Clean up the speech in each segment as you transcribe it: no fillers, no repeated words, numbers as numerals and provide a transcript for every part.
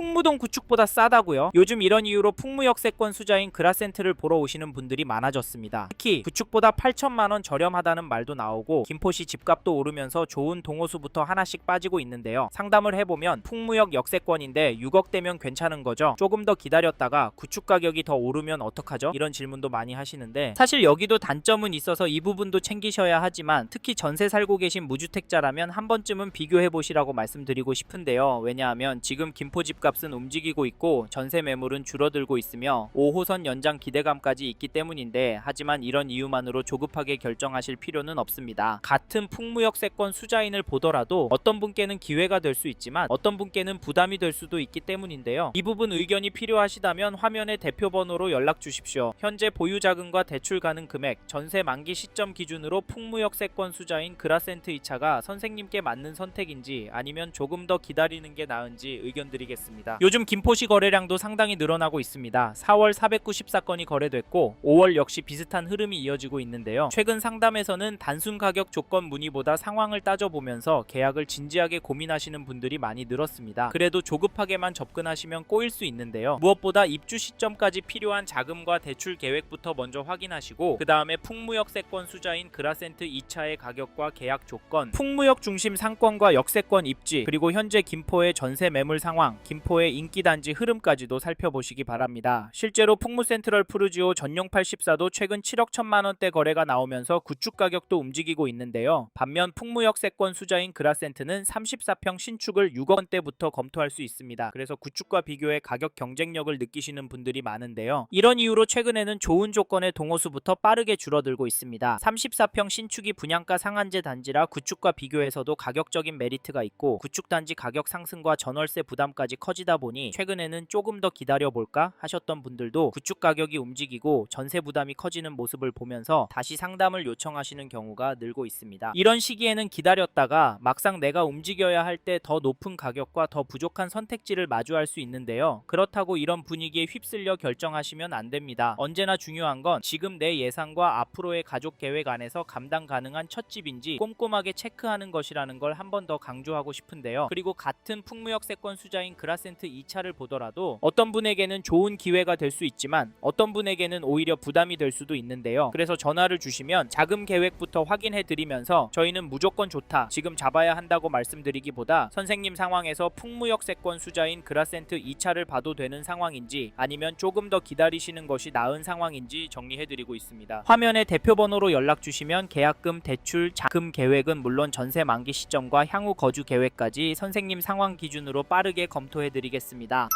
풍무동 구축보다 싸다고요? 요즘 이런 이유로 풍무 역세권 수자인 그라센트를 보러 오시는 분들이 많아졌습니다. 특히 구축보다 8천만원 저렴하다는 말도 나오고 김포시 집값도 오르면서 좋은 동호수부터 하나씩 빠지고 있는데요. 상담을 해보면 풍무역 역세권인데 6억대면 괜찮은 거죠? 조금 더 기다렸다가 구축 가격이 더 오르면 어떡하죠? 이런 질문도 많이 하시는데, 사실 여기도 단점은 있어서 이 부분도 챙기셔야 하지만 특히 전세 살고 계신 무주택자라면 한 번쯤은 비교해보시라고 말씀드리고 싶은데요. 왜냐하면 지금 김포 집값은 움직이고 있고 전세 매물은 줄어들고 있으며 5호선 연장 기대감까지 있기 때문인데, 하지만 이런 이유만으로 조급하게 결정하실 필요는 없습니다. 같은 풍무역세권 수자인을 보더라도 어떤 분께는 기회가 될 수 있지만 어떤 분께는 부담이 될 수도 있기 때문인데요. 이 부분 의견이 필요하시다면 화면의 대표 번호로 연락 주십시오. 현재 보유 자금과 대출 가능 금액, 전세 만기 시점 기준으로 풍무역세권 수자인 그라센트 2차가 선생님께 맞는 선택인지 아니면 조금 더 기다리는 게 나은지 의견 드리겠습니다. 요즘 김포시 거래량도 상당히 늘어나고 있습니다. 4월 494건이 거래됐고 5월 역시 비슷한 흐름이 이어지고 있는데요. 최근 상담에서는 단순 가격 조건 문의보다 상황을 따져보면서 계약을 진지하게 고민하시는 분들이 많이 늘었습니다. 그래도 조급하게만 접근하시면 꼬일 수 있는데요. 무엇보다 입주 시점까지 필요한 자금과 대출 계획부터 먼저 확인하시고 그 다음에 풍무역세권 수자인 그라센트 2차의 가격과 계약 조건, 풍무역 중심 상권과 역세권 입지, 그리고 현재 김포의 전세 매물 상황, 김포의 인기단지 흐름까지도 살펴보시기 바랍니다. 실제로 풍무센트럴 푸르지오 전용 84도 최근 7억 1천만원대 거래가 나오면서 구축 가격도 움직이고 있는데요. 반면 풍무역세권 수자인 그라센트는 34평 신축을 6억원대부터 검토할 수 있습니다. 그래서 구축과 비교해 가격 경쟁력을 느끼시는 분들이 많은데요. 이런 이유로 최근에는 좋은 조건의 동호수부터 빠르게 줄어들고 있습니다. 34평 신축이 분양가 상한제 단지라 구축과 비교해서도 가격적인 메리트가 있고, 구축 단지 가격 상승과 전월세 부담까지 커지다 보니 최근에는 조금 더 기다려볼까 하셨던 분들도 구축 가격이 움직이고 전세 부담이 커지는 모습을 보면서 다시 상담을 요청하시는 경우가 늘고 있습니다. 이런 시기에는 기다렸다가 막상 내가 움직여야 할 때 더 높은 가격과 더 부족한 선택지를 마주할 수 있는데요. 그렇다고 이런 분위기에 휩쓸려 결정하시면 안 됩니다. 언제나 중요한 건 지금 내 예상과 앞으로의 가족 계획 안에서 감당 가능한 첫 집인지 꼼꼼하게 체크하는 것이라는 걸 한 번 더 강조하고 싶은데요. 그리고 같은 풍무역세권 수자인 그라센트 2차를 보더라도 어떤 분에게는 좋은 기회가 될 수 있지만 어떤 분에게는 오히려 부담이 될 수도 있는데요. 그래서 전화를 주시면 자금 계획부터 확인해 드리면서 저희는 무조건 좋다, 지금 잡아야 한다고 말씀드리기보다 선생님 상황에서 풍무역세권 수자인 그라센트 2차를 봐도 되는 상황인지 아니면 조금 더 기다리시는 것이 나은 상황인지 정리해 드리고 있습니다. 화면에 대표 번호로 연락 주시면 계약금, 대출, 자금 계획은 물론 전세 만기 시점과 향후 거주 계획까지 선생님 상황 기준으로 빠르게 검토해 드리겠습니다.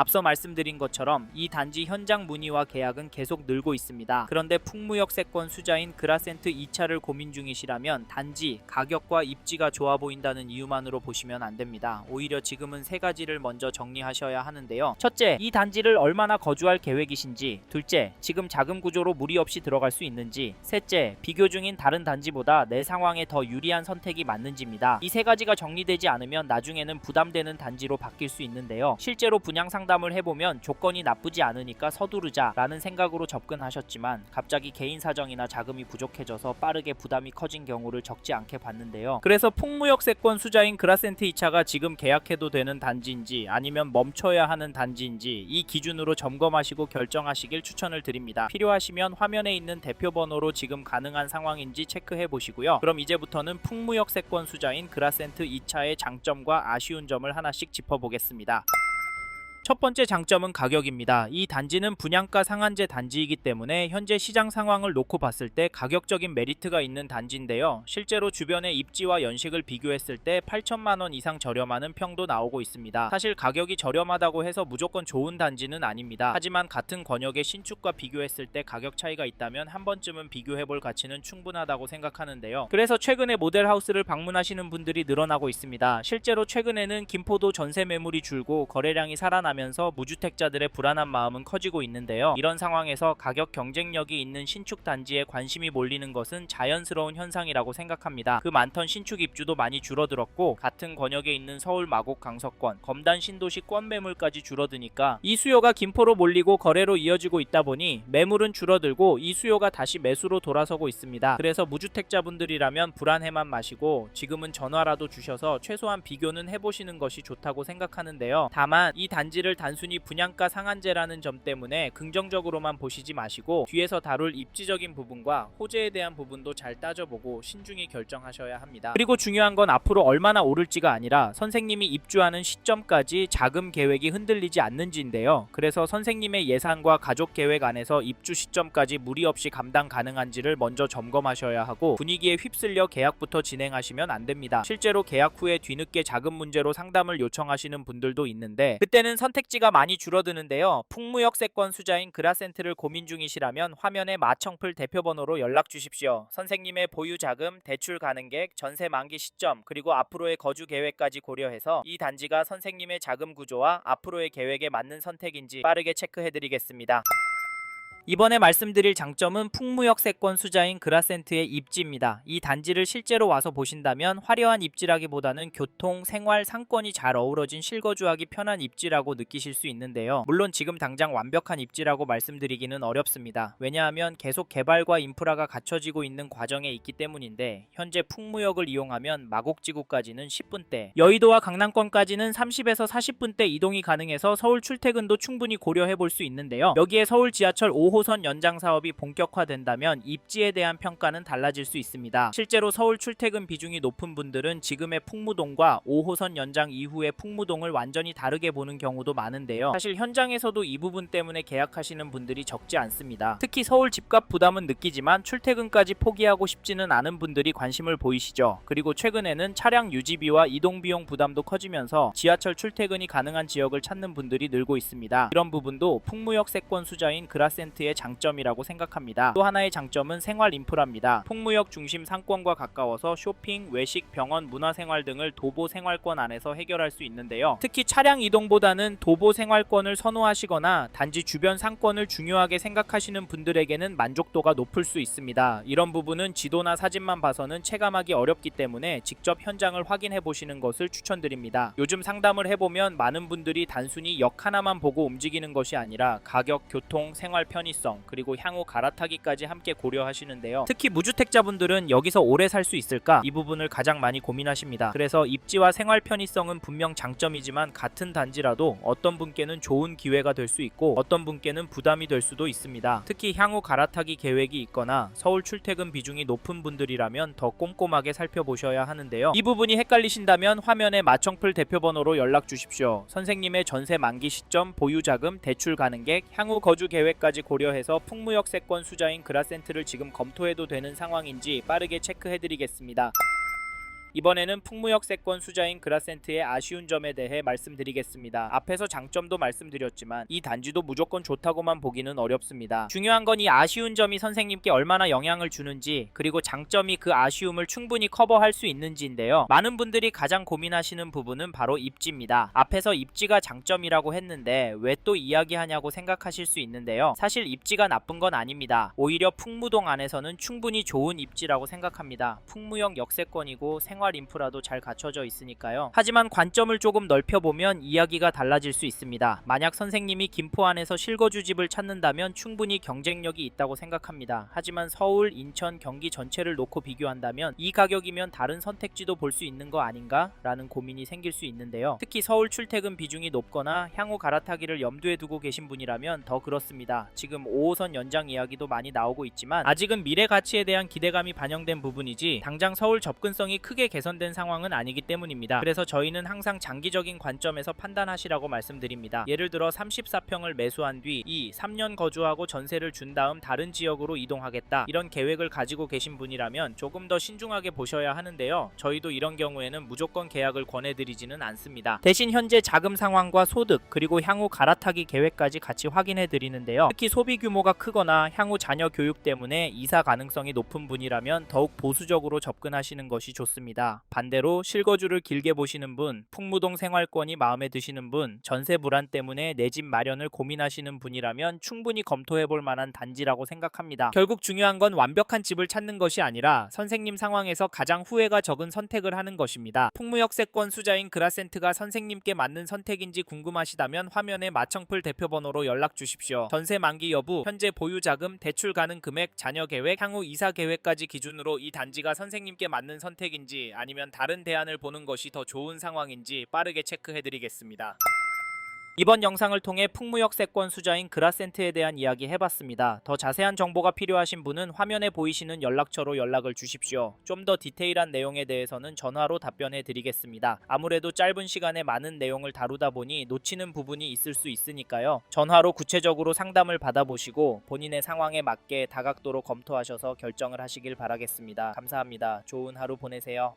앞서 말씀드린 것처럼 이 단지 현장 문의와 계약은 계속 늘고 있습니다. 그런데 풍무역세권 수자인 그라센트 2차를 고민 중이시라면 단지 가격과 입지가 좋아 보인다는 이유만으로 보시면 안 됩니다. 오히려 지금은 세 가지를 먼저 정리하셔야 하는데요. 첫째, 이 단지를 얼마나 거주할 계획이신지. 둘째, 지금 자금 구조로 무리 없이 들어갈 수 있는지. 셋째, 비교 중인 다른 단지보다 내 상황에 더 유리한 선택이 맞는지입니다. 이 세 가지가 정리되지 않으면 나중에는 부담되는 단지로 바뀔 수 있는데요. 실제로 분양 상담을 해보면 조건이 나쁘지 않으니까 서두르자 라는 생각으로 접근하셨지만 갑자기 개인 사정이나 자금이 부족해져서 빠르게 부담이 커진 경우를 적지 않게 봤는데요. 그래서 풍무역세권 수자인 그라센트 2차가 지금 계약해도 되는 단지인지 아니면 멈춰야 하는 단지인지 이 기준으로 점검하시고 결정하시길 추천을 드립니다. 필요하시면 화면에 있는 대표 번호로 지금 가능한 상황인지 체크해 보시고요. 그럼 이제부터는 풍무역세권 수자인 그라센트 2차의 장점과 아쉬운 점을 하나씩 짚어보겠습니다. 첫 번째 장점은 가격입니다. 이 단지는 분양가 상한제 단지이기 때문에 현재 시장 상황을 놓고 봤을 때 가격적인 메리트가 있는 단지인데요. 실제로 주변의 입지와 연식을 비교했을 때 8천만원 이상 저렴하는 평도 나오고 있습니다. 사실 가격이 저렴하다고 해서 무조건 좋은 단지는 아닙니다. 하지만 같은 권역의 신축과 비교했을 때 가격 차이가 있다면 한 번쯤은 비교해볼 가치는 충분하다고 생각하는데요. 그래서 최근에 모델하우스를 방문하시는 분들이 늘어나고 있습니다. 실제로 최근에는 김포도 전세 매물이 줄고 거래량이 살아나면서 증가하면서 무주택자들의 불안한 마음은 커지고 있는데요. 이런 상황에서 가격 경쟁력이 있는 신축 단지에 관심이 몰리는 것은 자연스러운 현상이라고 생각합니다. 그 많던 신축 입주도 많이 줄어들었고 같은 권역에 있는 서울 마곡 강서권, 검단 신도시 권매물까지 줄어드니까 이 수요가 김포로 몰리고 거래로 이어지고 있다 보니 매물은 줄어들고 이 수요가 다시 매수로 돌아서고 있습니다. 그래서 무주택자분들이라면 불안해만 마시고 지금은 전화라도 주셔서 최소한 비교는 해보시는 것이 좋다고 생각하는데요. 다만 이 단지를 단순히 분양가 상한제라는 점 때문에 긍정적으로만 보시지 마시고 뒤에서 다룰 입지적인 부분과 호재에 대한 부분도 잘 따져보고 신중히 결정하셔야 합니다. 그리고 중요한 건 앞으로 얼마나 오를지가 아니라 선생님이 입주하는 시점까지 자금 계획이 흔들리지 않는지인데요. 그래서 선생님의 예산과 가족 계획 안에서 입주 시점까지 무리 없이 감당 가능한지를 먼저 점검하셔야 하고 분위기에 휩쓸려 계약부터 진행하시면 안 됩니다. 실제로 계약 후에 뒤늦게 자금 문제로 상담을 요청하시는 분들도 있는데 그때는 선택지가 많이 줄어드는데요. 풍무역세권 수자인 그라센트를 고민 중이시라면 화면에 마청풀 대표번호로 연락 주십시오. 선생님의 보유 자금, 대출 가능객, 전세 만기 시점, 그리고 앞으로의 거주 계획까지 고려해서 이 단지가 선생님의 자금 구조와 앞으로의 계획에 맞는 선택인지 빠르게 체크해드리겠습니다. 이번에 말씀드릴 장점은 풍무역세권 수자인 그라센트의 입지입니다. 이 단지를 실제로 와서 보신다면 화려한 입지라기보다는 교통, 생활, 상권이 잘 어우러진 실거주하기 편한 입지라고 느끼실 수 있는데요. 물론 지금 당장 완벽한 입지라고 말씀드리기는 어렵습니다. 왜냐하면 계속 개발과 인프라가 갖춰지고 있는 과정에 있기 때문인데 현재 풍무역을 이용하면 마곡지구까지는 10분대, 여의도와 강남권까지는 30에서 40분대 이동이 가능해서 서울 출퇴근도 충분히 고려해 볼 수 있는데요. 여기에 서울 지하철 5호선 연장 사업이 본격화된다면 입지에 대한 평가는 달라질 수 있습니다. 실제로 서울 출퇴근 비중이 높은 분들은 지금의 풍무동과 5호선 연장 이후의 풍무동을 완전히 다르게 보는 경우도 많은데요. 사실 현장에서도 이 부분 때문에 계약하시는 분들이 적지 않습니다. 특히 서울 집값 부담은 느끼지만 출퇴근까지 포기하고 싶지는 않은 분들이 관심을 보이시죠. 그리고 최근에는 차량 유지비와 이동비용 부담도 커지면서 지하철 출퇴근이 가능한 지역을 찾는 분들이 늘고 있습니다. 이런 부분도 풍무역세권 수자인 그라센트의 장점이라고 생각합니다. 또 하나의 장점은 생활 인프라입니다. 풍무역 중심 상권과 가까워서 쇼핑, 외식, 병원, 문화생활 등을 도보 생활권 안에서 해결할 수 있는데요. 특히 차량 이동보다는 도보 생활권을 선호하시거나 단지 주변 상권을 중요하게 생각하시는 분들에게는 만족도가 높을 수 있습니다. 이런 부분은 지도나 사진만 봐서는 체감하기 어렵기 때문에 직접 현장을 확인해 보시는 것을 추천드립니다. 요즘 상담을 해보면 많은 분들이 단순히 역 하나만 보고 움직이는 것이 아니라 가격, 교통, 생활 편의성, 그리고 향후 갈아타기까지 함께 고려하시는데요. 특히 무주택자분들은 여기서 오래 살 수 있을까? 이 부분을 가장 많이 고민하십니다. 그래서 입지와 생활 편의성은 분명 장점이지만 같은 단지라도 어떤 분께는 좋은 기회가 될 수 있고 어떤 분께는 부담이 될 수도 있습니다. 특히 향후 갈아타기 계획이 있거나 서울 출퇴근 비중이 높은 분들이라면 더 꼼꼼하게 살펴보셔야 하는데요. 이 부분이 헷갈리신다면 화면에 마청풀 대표번호로 연락 주십시오. 선생님의 전세 만기 시점, 보유자금, 대출 가능객, 향후 거주 계획까지 고려해서 풍무역세권 수자인 그라센트를 지금 검토해도 되는 상황인지 빠르게 체크해드리겠습니다. 이번에는 풍무역세권 수자인 그라센트의 아쉬운 점에 대해 말씀드리겠습니다. 앞에서 장점도 말씀드렸지만 이 단지도 무조건 좋다고만 보기는 어렵습니다. 중요한 건 이 아쉬운 점이 선생님께 얼마나 영향을 주는지, 그리고 장점이 그 아쉬움을 충분히 커버할 수 있는지인데요. 많은 분들이 가장 고민하시는 부분은 바로 입지입니다. 앞에서 입지가 장점이라고 했는데 왜 또 이야기하냐고 생각하실 수 있는데요. 사실 입지가 나쁜 건 아닙니다. 오히려 풍무동 안에서는 충분히 좋은 입지라고 생각합니다. 풍무역 역세권이고 생활 인프라도 잘 갖춰져 있으니까요. 하지만 관점을 조금 넓혀보면 이야기가 달라질 수 있습니다. 만약 선생님이 김포 안에서 실거주 집을 찾는다면 충분히 경쟁력이 있다고 생각합니다. 하지만 서울, 인천, 경기 전체를 놓고 비교한다면 이 가격이면 다른 선택지도 볼 수 있는 거 아닌가? 라는 고민이 생길 수 있는데요. 특히 서울 출퇴근 비중이 높거나 향후 갈아타기를 염두에 두고 계신 분이라면 더 그렇습니다. 지금 5호선 연장 이야기도 많이 나오고 있지만 아직은 미래 가치에 대한 기대감이 반영된 부분이지 당장 서울 접근성이 크게 개선된 상황은 아니기 때문입니다. 그래서 저희는 항상 장기적인 관점에서 판단하시라고 말씀드립니다. 예를 들어 34평을 매수한 뒤 3년 거주하고 전세를 준 다음 다른 지역으로 이동하겠다, 이런 계획을 가지고 계신 분이라면 조금 더 신중하게 보셔야 하는데요. 저희도 이런 경우에는 무조건 계약을 권해드리지는 않습니다. 대신 현재 자금 상황과 소득, 그리고 향후 갈아타기 계획까지 같이 확인해 드리는데요. 특히 소비 규모가 크거나 향후 자녀 교육 때문에 이사 가능성이 높은 분이라면 더욱 보수적으로 접근하시는 것이 좋습니다. 있습니다. 반대로 실거주를 길게 보시는 분, 풍무동 생활권이 마음에 드시는 분, 전세 불안 때문에 내 집 마련을 고민하시는 분이라면 충분히 검토해볼 만한 단지라고 생각합니다. 결국 중요한 건 완벽한 집을 찾는 것이 아니라 선생님 상황에서 가장 후회가 적은 선택을 하는 것입니다. 풍무역세권 수자인 그라센트가 선생님께 맞는 선택인지 궁금하시다면 화면의 마청풀 대표번호로 연락 주십시오. 전세 만기 여부, 현재 보유 자금, 대출 가능 금액, 자녀 계획, 향후 이사 계획까지 기준으로 이 단지가 선생님께 맞는 선택인지 아니면 다른 대안을 보는 것이 더 좋은 상황인지 빠르게 체크해드리겠습니다. 이번 영상을 통해 풍무역세권 수자인 그라센트에 대한 이야기 해봤습니다. 더 자세한 정보가 필요하신 분은 화면에 보이시는 연락처로 연락을 주십시오. 좀 더 디테일한 내용에 대해서는 전화로 답변해 드리겠습니다. 아무래도 짧은 시간에 많은 내용을 다루다 보니 놓치는 부분이 있을 수 있으니까요. 전화로 구체적으로 상담을 받아보시고 본인의 상황에 맞게 다각도로 검토하셔서 결정을 하시길 바라겠습니다. 감사합니다. 좋은 하루 보내세요.